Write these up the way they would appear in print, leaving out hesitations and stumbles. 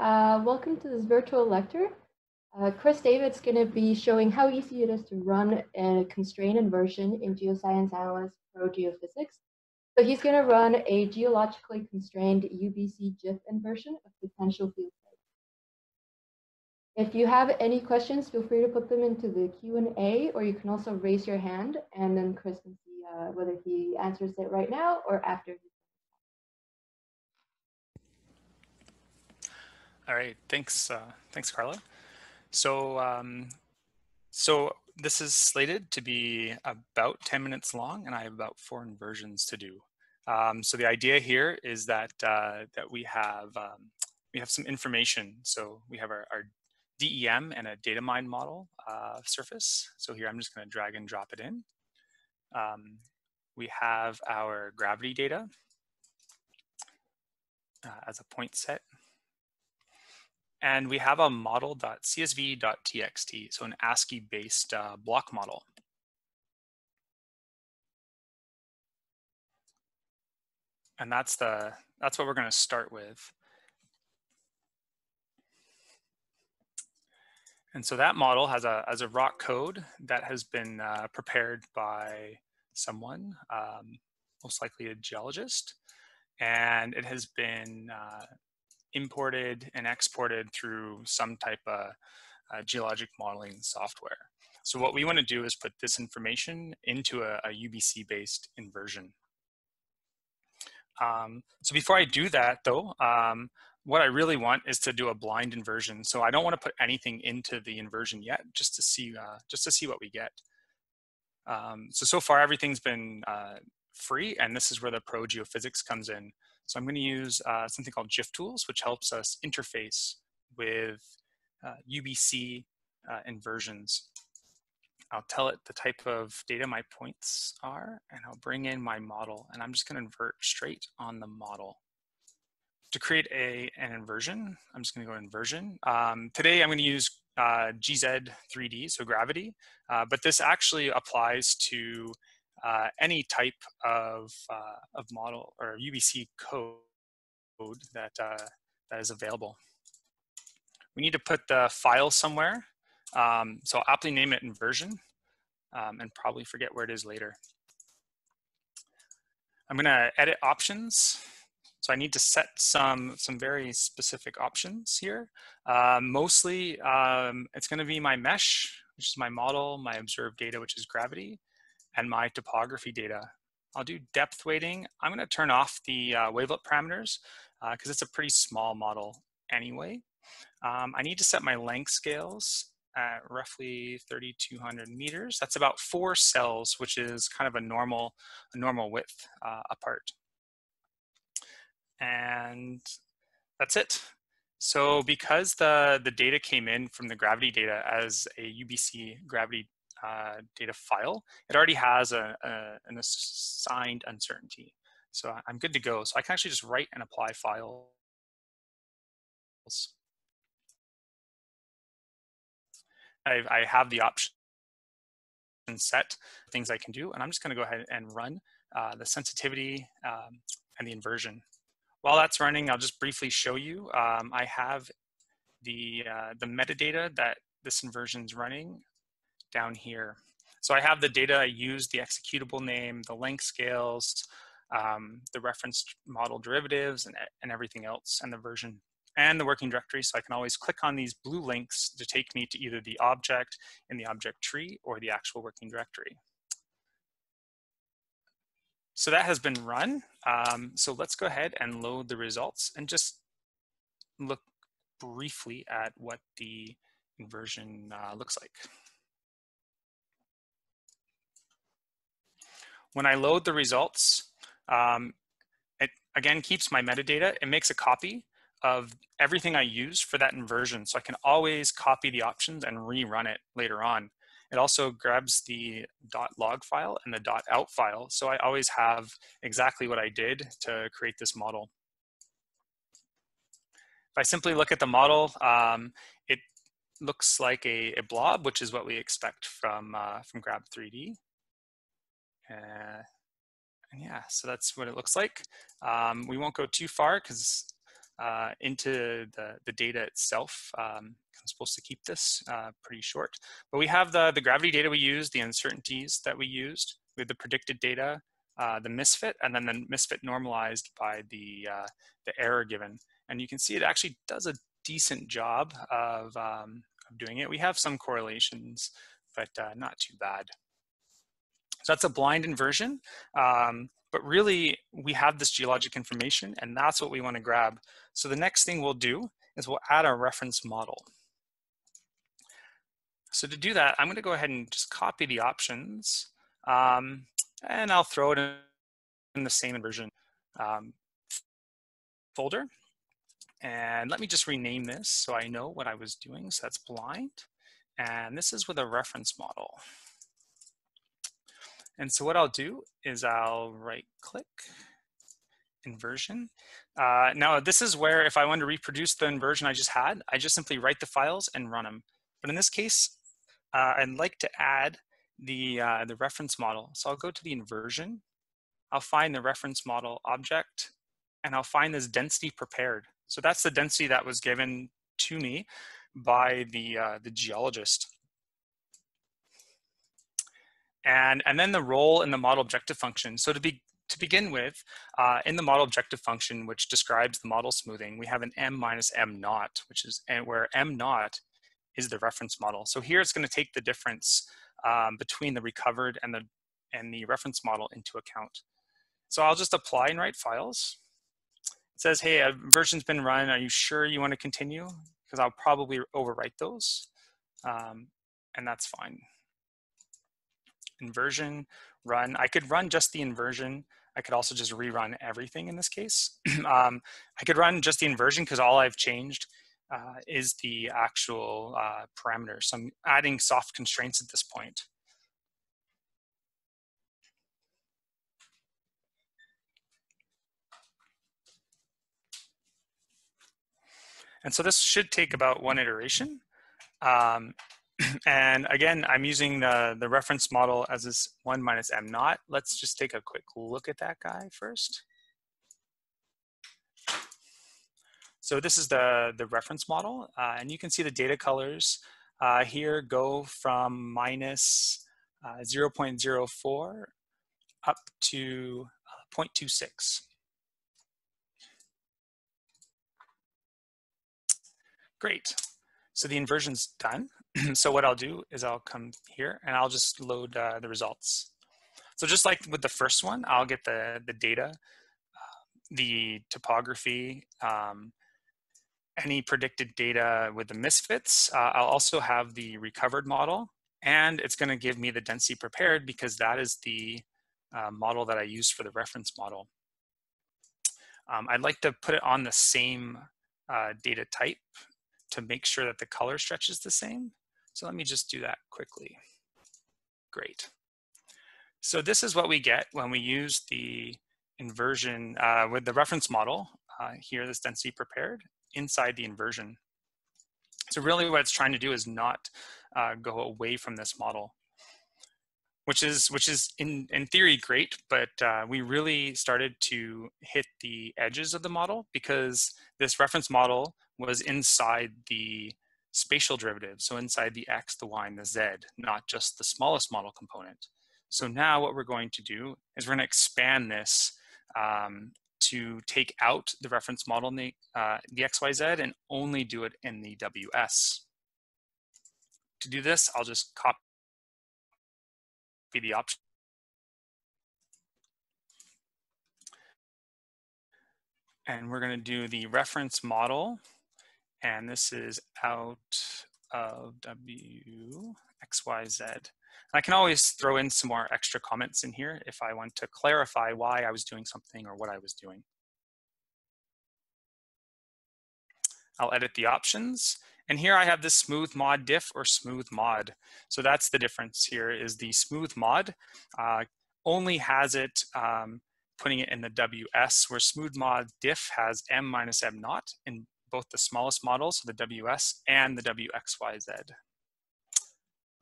Welcome to this virtual lecture. Chris Davis is going to be showing how easy it is to run a constraint inversion in Geoscience ANALYST Pro Geophysics. So he's going to run a geologically constrained UBC-GIF inversion of potential field sites. If you have any questions, feel free to put them into the Q&A, or you can also raise your hand, and then Chris can see whether he answers it right now or after. All right, thanks, Carla. So this is slated to be about 10 minutes long, and I have about 4 inversions to do. So the idea here is that we have some information. So we have our DEM and a Datamine model surface. So here I'm just going to drag and drop it in. We have our gravity data as a point set. And we have a model.csv.txt, so an ASCII-based block model. And that's what we're going to start with. And so that model has a rock code that has been prepared by someone, most likely a geologist, and it has been imported and exported through some type of geologic modeling software. So what we want to do is put this information into a UBC-based inversion. So before I do that, though, what I really want is to do a blind inversion. So I don't want to put anything into the inversion yet, just to see what we get. So far everything's been free, and this is where the Pro Geophysics comes in. So I'm going to use something called GIF tools, which helps us interface with UBC inversions. I'll tell it the type of data my points are, and I'll bring in my model, and I'm just going to invert straight on the model. To create an inversion, I'm just going to go inversion. Today I'm going to use GZ3D, so gravity, but this actually applies to any type of model or UBC code that is available. We need to put the file somewhere, so I'll aptly name it inversion and probably forget where it is later. I'm going to edit options. So I need to set some very specific options here. Mostly, it's going to be my mesh, which is my model, my observed data, which is gravity, and my topography data. I'll do depth weighting. I'm going to turn off the wavelet parameters because it's a pretty small model anyway. I need to set my length scales at roughly 3,200 meters. That's about 4 cells, which is kind of a normal width apart. And that's it. So because the data came in from the gravity data as a UBC gravity data file, it already has an assigned uncertainty. So I'm good to go. So I can actually just write and apply files. I have the option set, things I can do, and I'm just going to go ahead and run the sensitivity and the inversion. While that's running, I'll just briefly show you. I have the metadata that this inversion is running down here. So I have the data I used, the executable name, the length scales, the reference model derivatives, and everything else, and the version and the working directory. So I can always click on these blue links to take me to either the object in the object tree or the actual working directory. So that has been run. So let's go ahead and load the results and just look briefly at what the inversion looks like. When I load the results, it again keeps my metadata. It makes a copy of everything I used for that inversion. So I can always copy the options and rerun it later on. It also grabs the .log file and the .out file. So I always have exactly what I did to create this model. If I simply look at the model, it looks like a blob, which is what we expect from Grab3D. And yeah, so that's what it looks like. We won't go too far because into the data itself. I'm supposed to keep this pretty short, but we have the gravity data we used, the uncertainties that we used, we have the predicted data, the misfit, and then the misfit normalized by the error given. And you can see it actually does a decent job of doing it. We have some correlations, but not too bad. So that's a blind inversion, but really we have this geologic information and that's what we want to grab. So the next thing we'll do is we'll add our reference model. So to do that, I'm going to go ahead and just copy the options and I'll throw it in the same inversion folder. And let me just rename this so I know what I was doing. So that's blind. And this is with a reference model. And so what I'll do is I'll right click, inversion. Now this is where if I want to reproduce the inversion I just had, I just simply write the files and run them. But in this case, I'd like to add the reference model. So I'll go to the inversion, I'll find the reference model object, and I'll find this density prepared. So that's the density that was given to me by the geologist. And then the role in the model objective function. So to begin with, in the model objective function, which describes the model smoothing, we have an m minus m naught, which is where m naught is the reference model. So here it's going to take the difference between the recovered and the reference model into account. So I'll just apply and write files. It says, hey, a version's been run. Are you sure you want to continue? Because I'll probably overwrite those, and that's fine. Inversion, run. I could run just the inversion. I could also just rerun everything in this case. I could run just the inversion because all I've changed is the actual parameter. So I'm adding soft constraints at this point. And so this should take about one iteration. And again, I'm using the reference model as this 1 minus m naught. Let's just take a quick look at that guy first. So this is the reference model, and you can see the data colors here go from minus 0.04 up to 0.26. Great. So the inversion's done. So what I'll do is I'll come here and I'll just load the results. So just like with the first one, I'll get the data, the topography, any predicted data with the misfits. I'll also have the recovered model, and it's going to give me the density prepared because that is the model that I use for the reference model. I'd like to put it on the same data type to make sure that the color stretch is the same. So let me just do that quickly. Great. So this is what we get when we use the inversion with the reference model. Here, this density prepared inside the inversion. So really what it's trying to do is not go away from this model, which is in theory great, but we really started to hit the edges of the model because this reference model was inside the spatial derivative, so inside the x, the y, and the z, not just the smallest model component. So now what we're going to do is we're going to expand this to take out the reference model in the XYZ and only do it in the WS. To do this, I'll just copy the option. And we're going to do the reference model. And this is out of W, X, Y, Z. I can always throw in some more extra comments in here if I want to clarify why I was doing something or what I was doing. I'll edit the options. And here I have this smooth mod diff or smooth mod. So that's the difference here is the smooth mod only has it putting it in the WS, where smooth mod diff has M minus M naught in both the smallest models, so the WS and the WXYZ.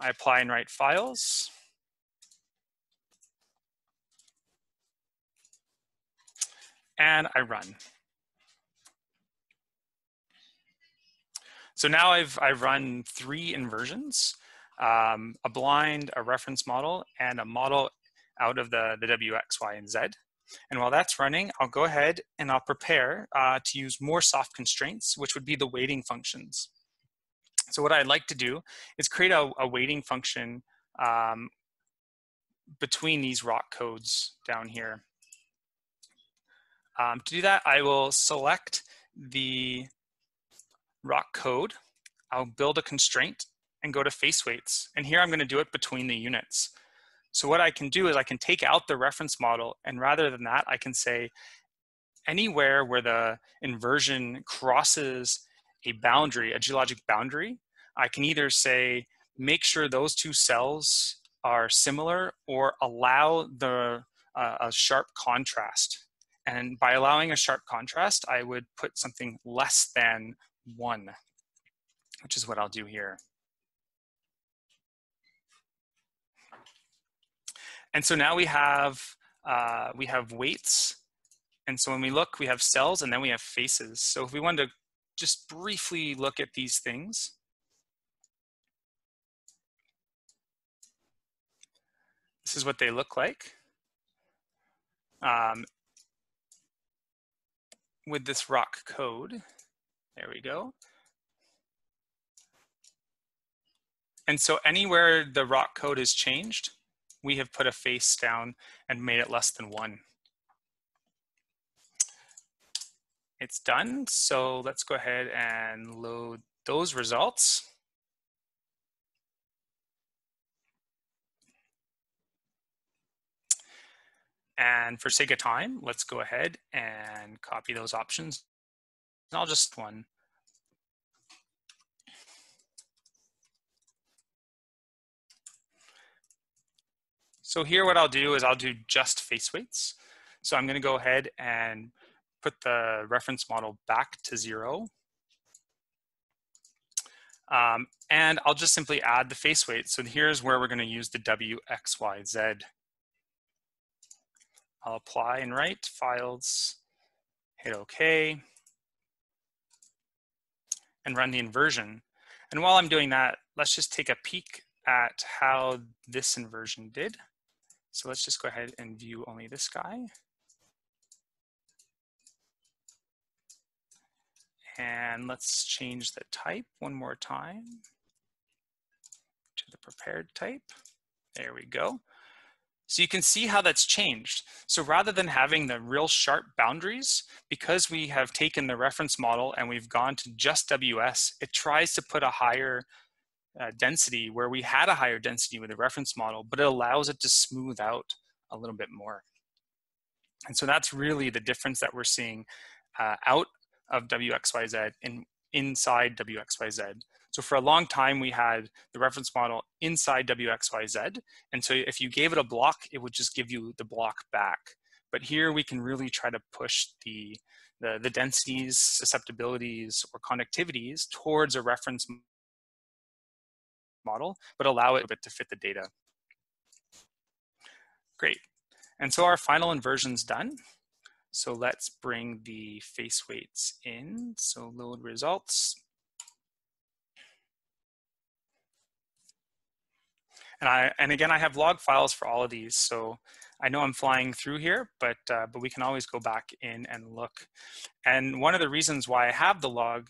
I apply and write files. And I run. So now I've run 3 inversions, a blind, a reference model, and a model out of the W, X, Y, and Z. And while that's running, I'll go ahead and I'll prepare to use more soft constraints, which would be the weighting functions. So what I'd like to do is create a weighting function between these rock codes down here. To do that, I will select the rock code. I'll build a constraint and go to face weights. And here I'm going to do it between the units. So what I can do is I can take out the reference model, and rather than that, I can say anywhere where the inversion crosses a boundary, a geologic boundary, I can either say make sure those 2 cells are similar or allow the a sharp contrast. And by allowing a sharp contrast, I would put something less than 1, which is what I'll do here. And so now we have weights. And so when we look, we have cells and then we have faces. So if we wanted to just briefly look at these things, this is what they look like. With this rock code, there we go. And so anywhere the rock code is changed, we have put a face down and made it less than 1. It's done. So let's go ahead and load those results. And for sake of time, let's go ahead and copy those options. And I'll just one. So here what I'll do is I'll do just face weights. So I'm going to go ahead and put the reference model back to 0. And I'll just simply add the face weight. So here's where we're going to use the W, X, Y, Z. I'll apply and write files, hit OK, and run the inversion. And while I'm doing that, let's just take a peek at how this inversion did. So let's just go ahead and view only this guy. And let's change the type one more time to the prepared type. There we go. So you can see how that's changed. So rather than having the real sharp boundaries, because we have taken the reference model and we've gone to just WS, it tries to put a higher density where we had a higher density with the reference model, but it allows it to smooth out a little bit more. And so that's really the difference that we're seeing out of WXYZ and inside WXYZ. So for a long time, we had the reference model inside WXYZ. And so if you gave it a block, it would just give you the block back. But here we can really try to push the densities, susceptibilities, or conductivities towards a reference model, but allow it a bit to fit the data. Great. And so our final inversion's done. So let's bring the face weights in. So load results. And again, I have log files for all of these. So I know I'm flying through here, but we can always go back in and look. And one of the reasons why I have the log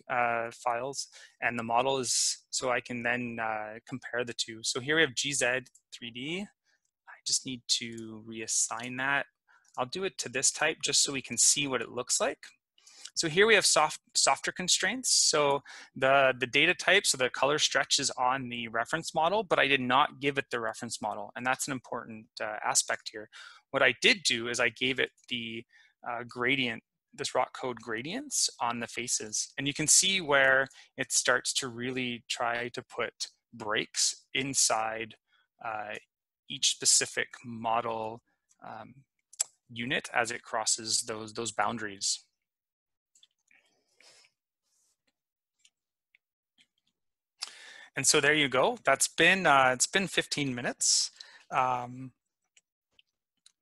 files and the model is so I can then compare the two. So here we have GZ 3D. I just need to reassign that. I'll do it to this type just so we can see what it looks like. So here we have softer constraints. So the data type, so the color stretch is on the reference model, but I did not give it the reference model. And that's an important aspect here. What I did do is I gave it the gradient, this rock code gradients on the faces. And you can see where it starts to really try to put breaks inside each specific model unit as it crosses those boundaries. And so there you go. That's been it's been 15 minutes, and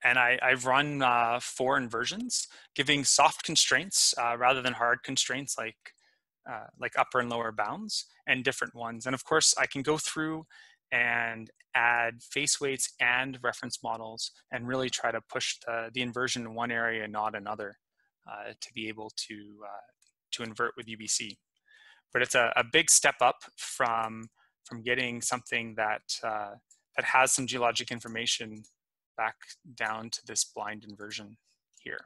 I've run 4 inversions, giving soft constraints rather than hard constraints like like upper and lower bounds and different ones. And of course, I can go through and add face weights and reference models and really try to push the inversion in one area and not another to be able to invert with UBC. But it's a big step up from getting something that that has some geologic information back down to this blind inversion here.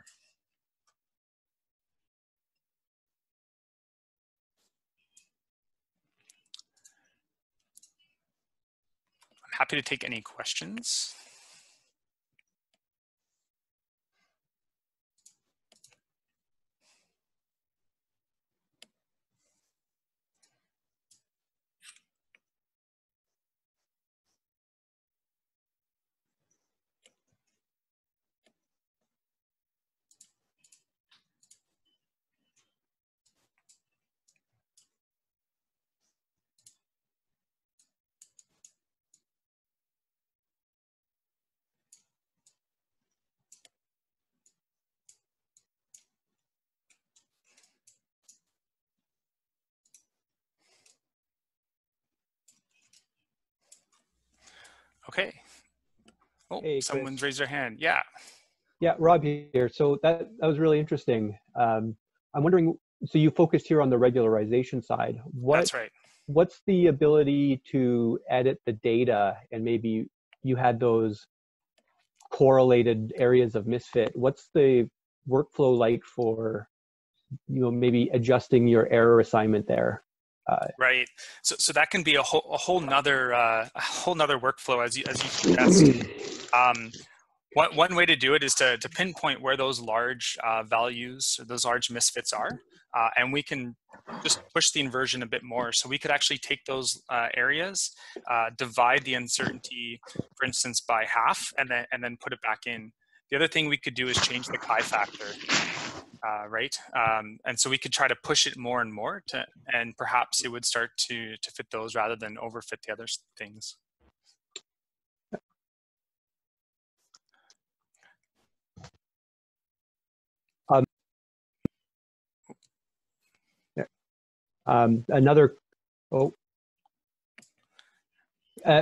I'm happy to take any questions. Okay. Oh, hey, someone's Chris. raised their hand. Yeah. Yeah, Rob here. So that was really interesting. I'm wondering, so you focused here on the regularization side. That's right. What's the ability to edit the data, and maybe you had those correlated areas of misfit? What's the workflow like for, maybe adjusting your error assignment there? Right. So that can be a whole nother workflow as you suggest. One way to do it is to pinpoint where those large values, or those large misfits are, and we can just push the inversion a bit more. So we could actually take those areas, divide the uncertainty, for instance, by half, and then put it back in. The other thing we could do is change the chi factor. Right, and so we could try to push it more and more, and perhaps it would start to fit those rather than overfit the other things.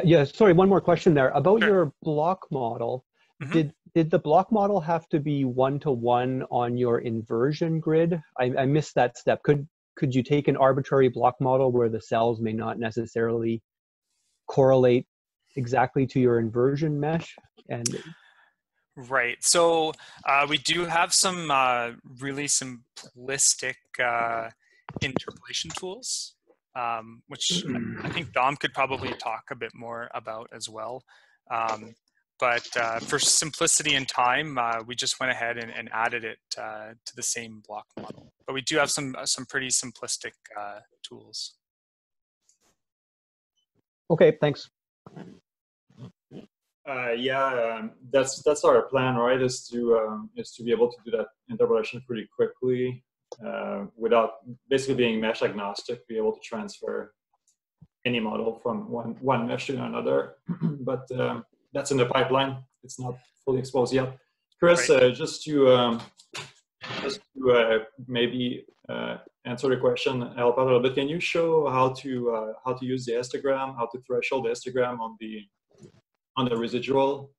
Yeah, sorry, one more question there about Sure. your block model. Mm-hmm. Did the block model have to be one-to-one on your inversion grid? I missed that step. Could you take an arbitrary block model where the cells may not necessarily correlate exactly to your inversion mesh? And Right. So we do have some really simplistic interpolation tools, which I think Dom could probably talk a bit more about as well. But for simplicity and time, we just went ahead and added it to the same block model. But we do have some pretty simplistic tools. okay, thanks. Yeah, that's our plan, right? Is to be able to do that interpolation pretty quickly, without basically being mesh agnostic, be able to transfer any model from one mesh to another. But that's in the pipeline. It's not fully exposed yet. Chris, Right. just to maybe answer the question, help out a little bit. Can you show how to use the histogram, how to threshold the histogram on the residual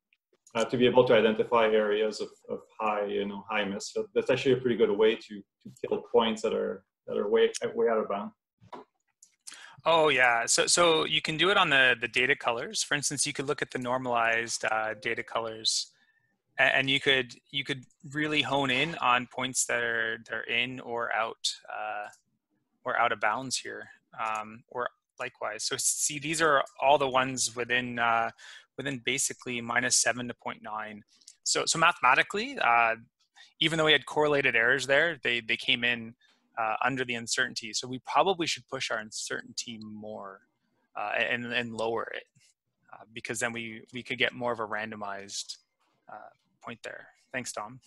to be able to identify areas of high misfit? That's actually a pretty good way to kill points that are way out of bound. Oh yeah, so you can do it on the data colors. For instance, you could look at the normalized data colors, and you could really hone in on points that are in or out of bounds here, or likewise. So see, these are all the ones within basically -7 to 0.9. So mathematically, even though we had correlated errors there, they came in under the uncertainty. So we probably should push our uncertainty more and lower it, because then we could get more of a randomized point there. Thanks, Dom.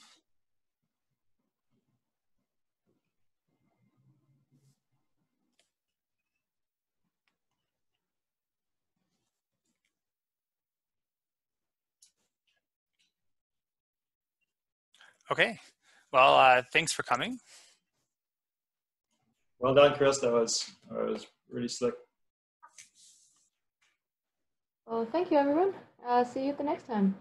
Okay, well, thanks for coming. Well done, Chris. That was really slick. Well, thank you, everyone. See you the next time.